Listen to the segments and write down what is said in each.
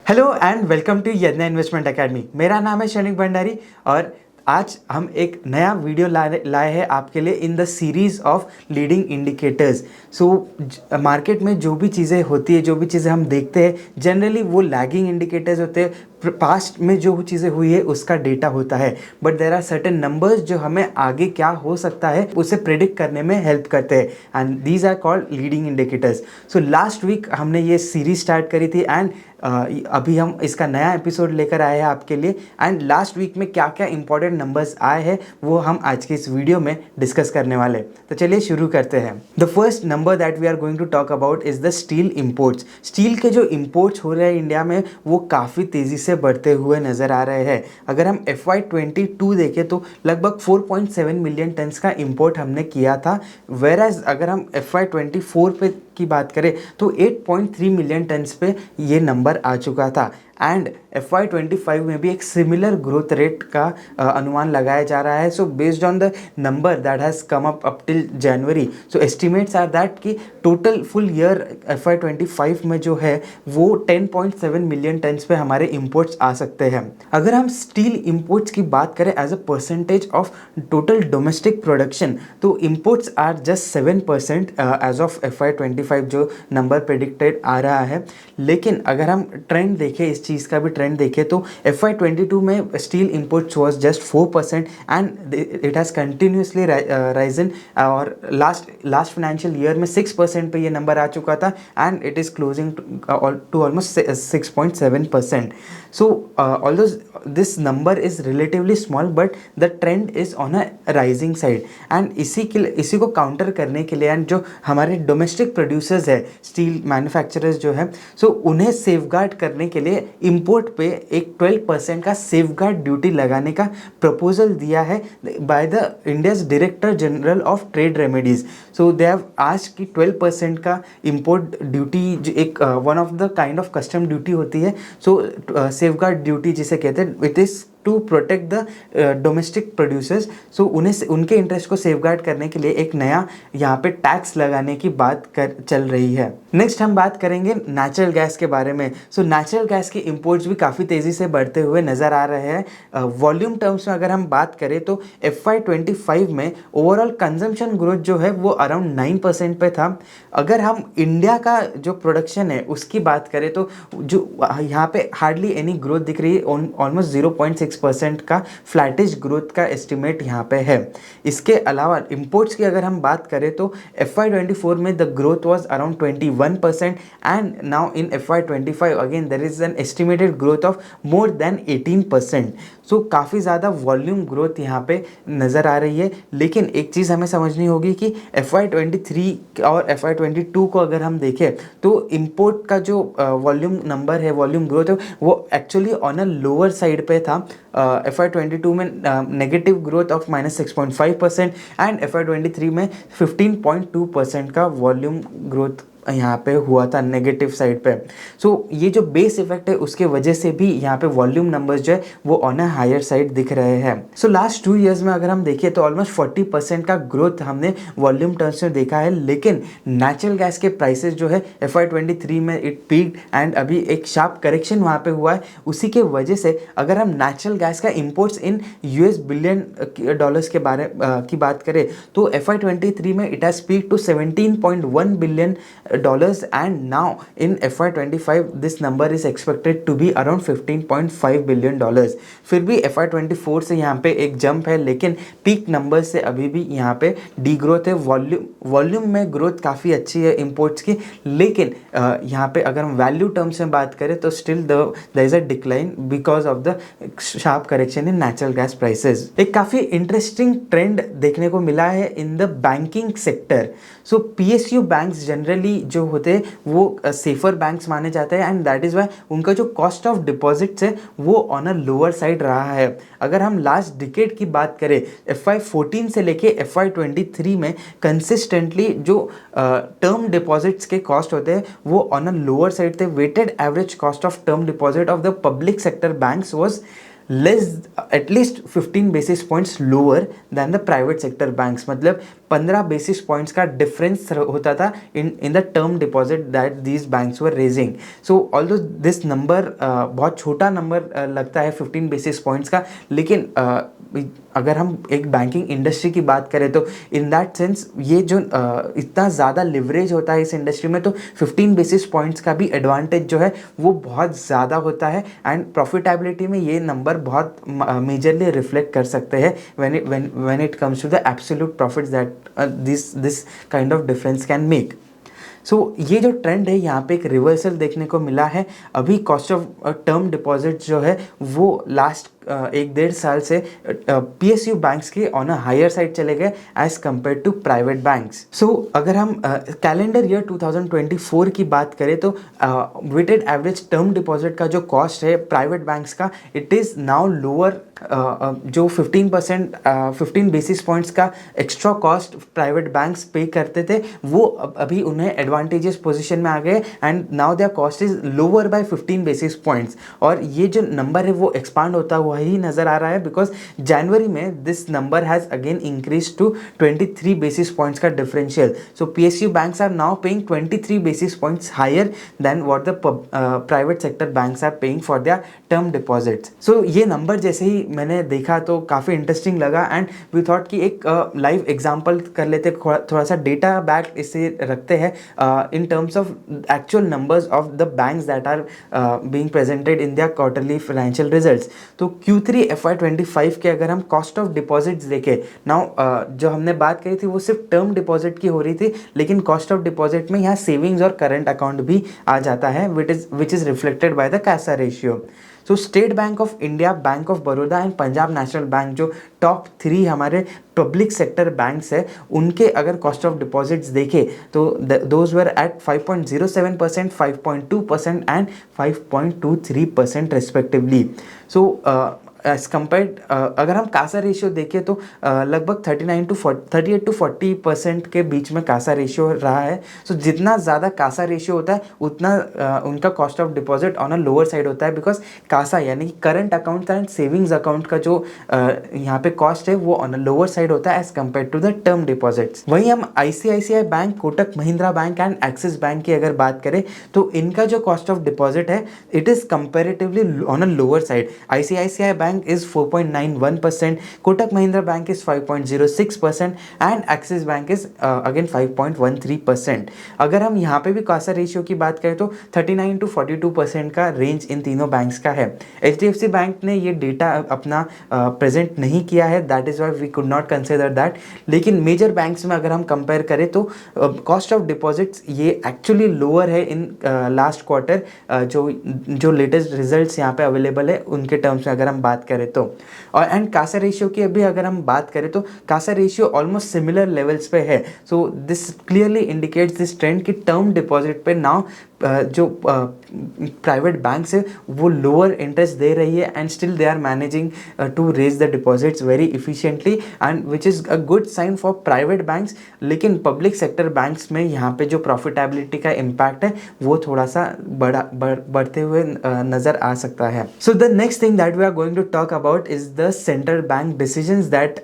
Hello and welcome to यज्ञ investment academy. मेरा नाम है शनिक भंडारी और आज हम एक नया वीडियो लाए हैं आपके लिए in the series of leading indicators. So market में जो भी चीज़ें होती है, जो भी चीज़ें हम देखते हैं, जनरली वो लैगिंग इंडिकेटर्स होते हैं। पास्ट में जो चीज़ें हुई है उसका डेटा होता है, but there are certain numbers जो हमें आगे क्या हो सकता है उसे प्रिडिक्ट करने में हेल्प करते हैं, and these are called leading indicators. So last week हमने ये सीरीज स्टार्ट करी थी एंड अभी हम इसका नया एपिसोड लेकर आए हैं आपके लिए। एंड लास्ट वीक में क्या क्या इंपॉर्टेंट नंबर्स आए हैं वो हम आज के इस वीडियो में डिस्कस करने वाले। तो चलिए शुरू करते हैं। The first number that we are going to talk about is the steel imports. Steel के जो इंपोर्ट्स हो रहे हैं इंडिया में वो काफ़ी तेज़ी से बढ़ते हुए नज़र आ रहे हैं। अगर हम FY22 देखें तो लगभग 4.7 मिलियन टन्स का इंपोर्ट हमने किया था, वेर एज अगर हम FY24 पे की बात करें तो 8.3 मिलियन टन्स पे ये नंबर आ चुका था। एंड FY25 में भी एक सिमिलर ग्रोथ रेट का अनुमान लगाया जा रहा है। So based on the number that has come up till January, so estimates are that कि टोटल फुल ईयर FY25 में जो है वो 10.7 मिलियन टन्स पे हमारे इंपोर्ट्स आ सकते हैं। अगर हम स्टील इंपोर्ट्स की बात करें as a percentage of total domestic production, तो imports are just 7% as of FY25 जो नंबर प्रेडिक्टेड आ रहा है। लेकिन अगर हम ट्रेंड देखें, इस चीज़ का भी ट्रेंड देखें, तो FY22 में steel imports was just 4% and it has continuously risen, और लास्ट फाइनेंशियल ईयर में 6% पे ये नंबर आ चुका था and it is closing to almost 6.7%. So although this number is relatively small, but the trend is on a rising side. And इसी को counter करने के लिए, एंड जो हमारे डोमेस्टिक प्रोड्यूसर्स है, स्टील मैन्युफैक्चरर्स जो है, सो उन्हें सेफगार्ड करने के लिए इंपोर्ट पे एक 12% का सेफगार्ड ड्यूटी लगाने का प्रपोजल दिया है by the India's director general of trade remedies. So they have asked कि 12% का इंपोर्ट ड्यूटी जो एक one of the kind of custom duty होती है, सो सेफगार्ड ड्यूटी जिसे कहते हैं, it is to protect the domestic producers. So उनके इंटरेस्ट को सेफगार्ड करने के लिए एक नया यहाँ पे टैक्स लगाने की बात चल रही है। नेक्स्ट हम बात करेंगे नेचुरल गैस के बारे में। सो नेचुरल गैस के इंपोर्ट्स भी काफ़ी तेज़ी से बढ़ते हुए नज़र आ रहे हैं। वॉल्यूम टर्म्स में अगर हम बात करें तो FY25 में ओवरऑल कंजम्पशन ग्रोथ जो है वो अराउंड 9% पे था। अगर हम इंडिया का जो प्रोडक्शन है उसकी बात करें तो जो यहाँ पे हार्डली एनी ग्रोथ दिख रही है, ऑलमोस्ट 0.6% का फ्लैटिश ग्रोथ का एस्टिमेट यहाँ पे है। इसके अलावा इंपोर्ट्स की अगर हम बात करें तो FY24 में the growth was around 21% and now in FY25 again there is an estimated growth of more than 18%. सो काफ़ी ज़्यादा वॉल्यूम ग्रोथ यहाँ पे नज़र आ रही है। लेकिन एक चीज़ हमें समझनी होगी कि FY23 और FY22 को अगर हम देखें तो इंपोर्ट का जो वॉल्यूम नंबर है, वॉल्यूम ग्रोथ है, वो actually on a lower side पे था। FY22 में negative growth of -6.5% and FY23 में 15.2% का वॉल्यूम ग्रोथ यहाँ पे हुआ था नेगेटिव साइड पे। सो ये जो बेस इफेक्ट है उसके वजह से भी यहाँ पे वॉल्यूम नंबर्स जो है वो ऑन अ हायर साइड दिख रहे हैं। सो लास्ट 2 इयर्स में अगर हम देखें तो ऑलमोस्ट 40% का ग्रोथ हमने वॉल्यूम टर्म्स में देखा है। लेकिन नेचुरल गैस के प्राइसेस जो है FY23 में इट पीक्ड एंड अभी एक शार्प करेक्शन वहाँ पे हुआ है। उसी के वजह से अगर हम नेचुरल गैस का imports in US billion dollars के बारे की बात करें तो FY23 में it has peaked to 17.1 billion dollars and now in FY25 this number is expected to be around 15.5 billion dollars. फिर भी FY24 से यहाँ पे एक जंप है, लेकिन पीक नंबर से अभी भी यहाँ पे डी ग्रोथ है। वॉल्यूम में ग्रोथ काफ़ी अच्छी है इंपोर्ट्स की, लेकिन यहाँ पे अगर हम वैल्यू टर्म्स में बात करें तो still there is a decline because of the sharp correction in natural gas prices. एक काफ़ी इंटरेस्टिंग ट्रेंड देखने को मिला है in the banking sector. So PSU banks generally जो होते हैं वो सेफर बैंक्स माने जाते हैं एंड दैट इज़ वाई उनका जो कॉस्ट ऑफ डिपॉजिट्स है वो ऑन अ लोअर साइड रहा है। अगर हम लास्ट डिकेड की बात करें FY14 से लेके FY23 में कंसिस्टेंटली जो टर्म डिपॉजिट्स के कॉस्ट होते हैं वो ऑन अ लोअर साइड थे। Weighted average cost of term deposit of the public sector banks was at least 15 basis points lower than the private sector banks। मतलब 15 basis points का difference होता था in the term deposit that these banks were raising. So although this number बहुत छोटा number लगता है 15 basis points का, लेकिन अगर हम एक बैंकिंग इंडस्ट्री की बात करें तो इन दैट सेंस ये जो इतना ज़्यादा लिवरेज होता है इस इंडस्ट्री में, तो 15 बेसिस पॉइंट्स का भी एडवांटेज जो है वो बहुत ज़्यादा होता है। एंड प्रॉफिटेबिलिटी में ये नंबर बहुत मेजरली रिफ्लेक्ट कर सकते हैं when it comes to the absolute profits that this kind of difference can make. सो ये जो ट्रेंड है यहाँ पे एक रिवर्सल देखने को मिला है। अभी कॉस्ट ऑफ टर्म डिपॉजिट जो है वो लास्ट 1-1.5 साल से PSU बैंक्स के ऑन अ हायर साइड चले गए as compare to private banks. So अगर हम कैलेंडर ईयर 2024 की बात करें तो वेटेड एवरेज टर्म डिपॉजिट का जो कॉस्ट है प्राइवेट बैंक्स का, इट इज़ नाउ लोअर। जो 15 बेसिस पॉइंट्स का एक्स्ट्रा कॉस्ट प्राइवेट बैंक्स पे करते थे वो अभी उन्हें एडवांटेजेस पोजीशन में आ गए and now their cost is lower by 15 basis points. और ये जो नंबर है वो एक्सपांड होता हुआ ही नज़र आ रहा है, बिकॉज जनवरी में this number has again increase to 23 basis points का differential. So PSU banks are now paying 23 basis points higher than what the private sector banks are paying for their term deposits. So ये number जैसे ही मैंने देखा तो काफ़ी interesting लगा and we thought कि एक लाइव एग्जांपल कर लेते, थोड़ा सा डेटा बैक इसे रखते हैं in terms of actual numbers of the banks that are being presented in their quarterly financial results. तो Q3 FY25 के अगर हम कॉस्ट ऑफ डिपॉजिट्स देखें, नाउ जो हमने बात करी थी वो सिर्फ टर्म डिपॉजिट की हो रही थी, लेकिन कॉस्ट ऑफ डिपॉजिट में यहाँ सेविंग्स और करंट अकाउंट भी आ जाता है which is reflected by the CASA ratio. So State Bank of India, Bank of Baroda and Punjab National Bank जो टॉप 3 हमारे पब्लिक सेक्टर बैंक्स है, उनके अगर कॉस्ट ऑफ डिपॉजिट्स देखें तो those were at 5.07%, 5.2% and 5.23% respectively. So as compared अगर हम Kasa ratio देखें तो लगभग 38 to 40% के बीच में कासा रेशियो रहा है। सो जितना ज़्यादा कासा रेशियो होता है उतना उनका cost of deposit on a lower side होता है, बिकॉज कासा यानी कि current account and savings account का जो यहाँ पे कॉस्ट है वो ऑन अ लोअर साइड होता है as compare to the term deposits. वहीं हम ICICI bank, Kotak Mahindra bank and Axis bank की अगर बात करें तो इनका जो कॉस्ट ऑफ डिपॉजिट है it is comparatively on a lower side. ICICI bank is 4.91%, Kotak Mahindra Bank is 5.06% and Axis Bank is again 5.13%। अगर हम यहाँ पे भी कासा रेशियो की बात करें तो 39 to 42% का रेंज इन तीनों बैंक्स का है। HDFC बैंक ने ये डेटा अपना प्रेजेंट नहीं किया है, that is why we could not consider that. लेकिन मेजर बैंक्स में अगर हम कंपेयर करें तो कॉस्ट ऑफ डिपॉजिट्स ये एक्चुअली लोअर है इन लास्ट क्वार्टर। जो लेटेस्ट रिजल्ट्स यहाँ पे अवेलेबल है उनके टर्म्स में अगर हम बात करें तो, और एंड कासा रेशियो की अभी अगर हम बात करें तो CASA ratio almost similar levels पे है। So this clearly indicates this trend कि टर्म डिपॉजिट पे नाउ जो प्राइवेट बैंक्स है वो लोअर इंटरेस्ट दे रही है and still they are managing to raise the deposits very efficiently and which is a good sign for private banks. लेकिन public sector banks में यहाँ पे जो प्रॉफिटेबिलिटी का इम्पैक्ट है वो थोड़ा सा बढ़ते हुए नज़र आ सकता है। So the next thing that we are going to talk about is the central bank decisions that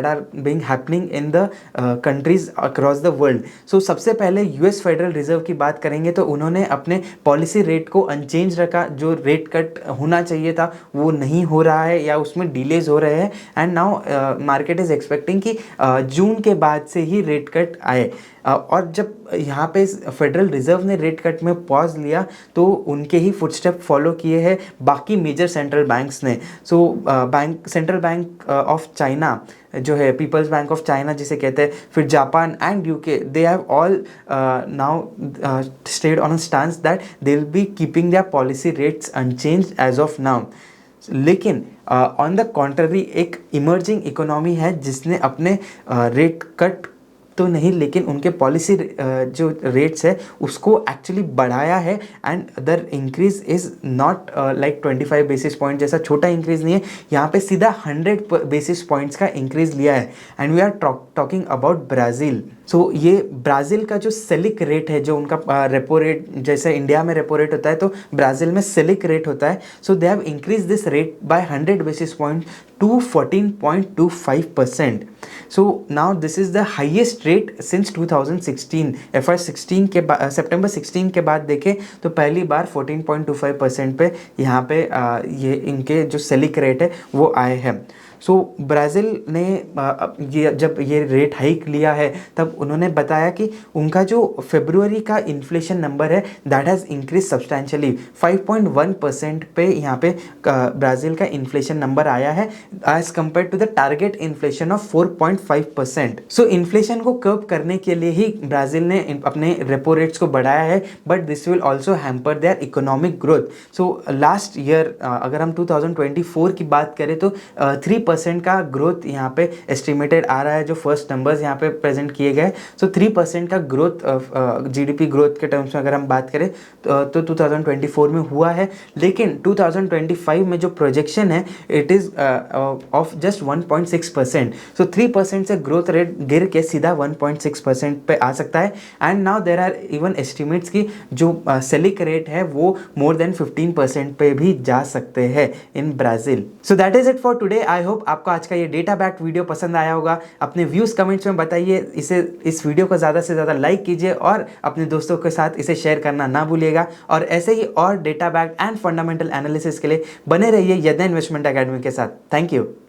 are being happening in the countries across the world. So सबसे पहले US फेडरल रिजर्व की बात करेंगे तो उन्होंने अपने पॉलिसी रेट को unchange रखा। जो रेट कट होना चाहिए था वो नहीं हो रहा है या उसमें डिलेज हो रहे हैं and now market is expecting कि जून के बाद से ही रेट कट आए। और जब यहाँ पे फेडरल रिजर्व ने रेट कट में पॉज लिया तो उनके ही फुटस्टेप फॉलो किए हैं बाकी मेजर सेंट्रल बैंक्स ने। सो सेंट्रल बैंक ऑफ चाइना जो है, पीपल्स बैंक ऑफ चाइना जिसे कहते हैं, फिर Japan and UK, they have all now stayed on a stance that they will be keeping their policy rates unchanged as of now. लेकिन on the contrary एक emerging economy है जिसने अपने rate cut तो नहीं लेकिन उनके पॉलिसी जो रेट्स है उसको एक्चुअली बढ़ाया है and other increase is not like 25 basis point जैसा छोटा इंक्रीज नहीं है, यहाँ पे सीधा 100 बेसिस पॉइंट्स का इंक्रीज लिया है and we are talking about Brazil. So ये ब्राज़ील का जो सेलिक रेट है, जो उनका रेपो रेट, जैसे इंडिया में रेपो रेट होता है तो ब्राज़ील में सेलिक रेट होता है। So they have increase this rate by 100 basis point to 14.25%. So now this is the highest rate since 2016। FY16 के बाद, सितंबर 16 के बाद देखें तो पहली बार 14.25% पे यहाँ पे ये इनके जो सेलिक रेट है वो आए हैं। सो ब्राज़ील ने ये जब ये रेट हाइक लिया है तब उन्होंने बताया कि उनका जो फरवरी का इन्फ्लेशन नंबर है दैट हैज़ इंक्रीज सब्सटैंशियली 5.1% पे यहाँ पे ब्राज़ील का इन्फ्लेशन नंबर आया है as compare to the target inflation of 4.5%। So inflation को कर्व करने के लिए ही ब्राज़ील ने अपने रेपो रेट्स को बढ़ाया है, but this will also hamper their economic growth. So last year अगर हम 2024 की बात करें तो 3% का ग्रोथ यहाँ पे एस्टिमेटेड आ रहा है, जो फर्स्ट नंबर्स यहाँ पे प्रेजेंट किए गए। सो 3% का ग्रोथ GDP ग्रोथ के टर्म्स में अगर हम बात करें तो 2024 में हुआ है, लेकिन 2025 में जो प्रोजेक्शन है इट इज़ ऑफ जस्ट 1.6%। सो 3% से ग्रोथ रेट गिर के सीधा 1.6% पे आ सकता है। And now there are even estimates की जो सेलिक रेट है वो मोर देन 15% पे भी जा सकते हैं इन Brazil. So that is it for today. I hope आपको आज का ये डेटा बैक्ड वीडियो पसंद आया होगा। अपने व्यूज़ कमेंट्स में बताइए, इस वीडियो को ज़्यादा से ज़्यादा लाइक कीजिए और अपने दोस्तों के साथ इसे शेयर करना ना भूलिएगा। और ऐसे ही और data backed and fundamental analysis के लिए बने रहिए यज्ञ इन्वेस्टमेंट एकेडमी के साथ। Thank you.